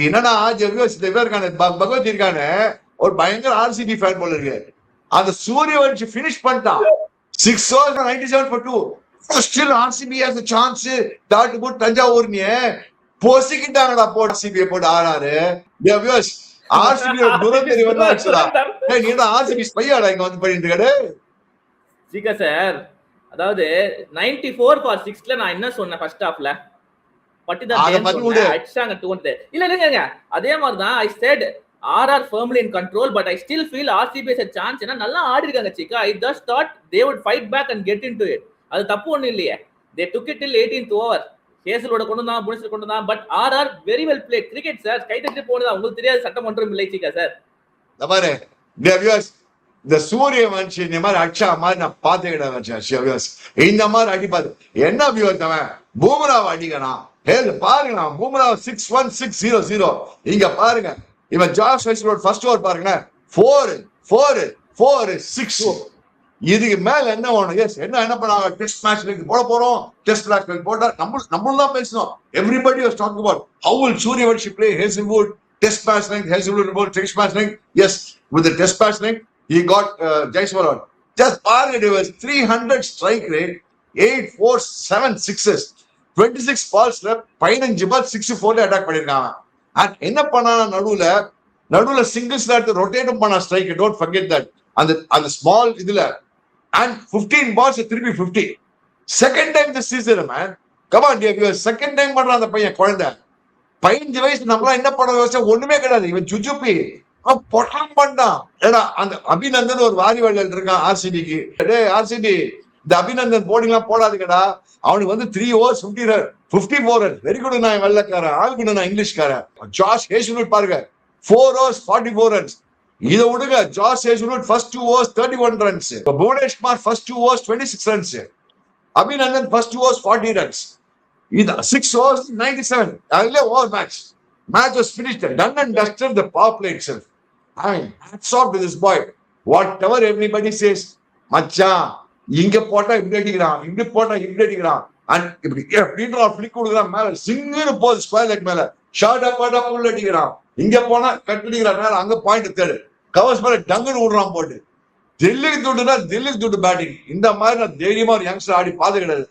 என்னன்னா பகவத் இருக்கானு ஒரு பயங்கர ஆர்சிபி ஃபேன் போல இருக்கு. அந்த சூரியவன்ஷி பினிஷ் பண்ணிட்டான் 6 overs 97 for 2. Still RCB has a chance. That good Thanjavur நீ பொசிக்கிட்டாங்கடா போட்டு ஆர்சிபி போட்டு ஆறாரு. ஆர்சிபி துரந்தெரி வந்தாச்சுடா. நீ என்ன ஆர்சிபி ஸ்பையாடா இங்க வந்து பண்ணிட்டு இருக்காரு ஜிகா சார். அதாவது 94 for 6ல நான் என்ன சொன்னேன் ஃபர்ஸ்ட் ஹாஃப்ல அடிச்சாங்க 200. இல்லங்க அதே மாதிரி தான் I said RR firmly in control, but I still feel RCB has a chance. ஏன்னா நல்லா ஆடி இருக்காங்க சிக்கா. I just thought they would fight back and get into it. அது தப்பு ஒண்ணு இல்லையே. They took it till 18th over. கேசலோட கொண்டு வந்தான், புனிஸ்ல கொண்டு வந்தான். But RR very well played. Cricket sir கை தட்டி போனதா உங்களுக்கு தெரியாது சட்டம் ஒன்றும் இல்லை சிக்கா சார். பாரு இந்த சூரியவன்ஷி இந்த மாதிரி அடிச்சா மாதிரி நான் பாத்துக்கிட்டேன். இந்த மாதிரி அடிப்பாது என்ன வியூஸ் அவன் பூமராவை அடிக்கணும். பாருங்க பூமரா 6-1-6-0-0. இங்க பாருங்க இவன் ஜாஸ் ஹேசல்வுட் ஃபர்ஸ்ட் ஓவர் பாருங்க 4-4-4-6. இதுக்கு மேல என்ன வேணும்? எஸ் என்ன பண்ணாங்க? டெஸ்ட் மேட்ச் போட போறோம். டெஸ்ட் மேட்ச் போட்டா நம்மளும் தான் பேசணும். Everybody was talking about how will Suryavanshi play Hazlewood test match like Hazlewood about test match like. Yes with the test match like he got Jaiswaal. Just பாருங்க it was 300 strike rate, 8-4-7 sixes, 26 balls left, 15 balls 6-4 attack பண்ணிருக்காங்க. And என்ன பண்ணா நடுவுல singles ரொட்டேட்டும் பண்ணா strike. Don't forget that. அந்த small இதுல and 15 balls திருப்பி 50. Second time the season man. Come on dear second time பண்றான் அந்த பையன் குழந்தை. 15 வயசு நம்மளாம் என்ன பண்ண யோசிச்சா ஒண்ணுமே கிடையாது. இவன் ஜுஜுப்பி பொட்டாம் பண்ணான். ஏன்னா அந்த அபிநந்தன் ஒரு வாரி வள்ளல் இருக்கான் ஆர்சிபிக்கு. ஆர்சிபி இந்த அபிநந்தன் போர்டிங் எல்லாம் போடாதுக்கடா. அவனுக்கு வந்து 3 overs 54 runs. வெரி குட் நான் வெள்ளக்காரன், ஆள் குட் நான் இங்கிலீஷ்காரன். ஜாஷ் ஹேசல்வுட் பாருங்க 4 overs 44 runs. இதை விடுங்க, Josh Hazlewood first 2 overs 31 runs. Bhuvanesh Kumar first 2 overs 26 runs. Abhinandan first 2 overs 40 runs. இது 6 overs 97. அதுல over match was finished, done and dusted. The power play itself. I mean, hats off to this boy. Whatever everybody says, மச்சான் இங்க போட்டா இப்படி அடிக்கிறான், இப்படி போட்டா இப்படி அடிக்கிறான், அண்ட் இப்படி எப்படின்ற ஃபிளிக் கொடுக்குறான். மேல சிங்குன்னு போகுது ஸ்கொயர் லெக் மேல ஷார்ட் போட்டா புல் அடிக்கிறான். இங்க போனா கட் அடிக்கிறான். மேல அங்க பாயிண்ட் தேடு கவர்ஸ் மேல டங்குன்னு விடுறான் போட்டு. டெல்லிக்கு துட்டுனா டெல்லிக்கு துட்டு பேட்டிங். இந்த மாதிரி நான் தைரியமா ஒரு யங்ஸ்டர் ஆடி பாத்து கிடையாது.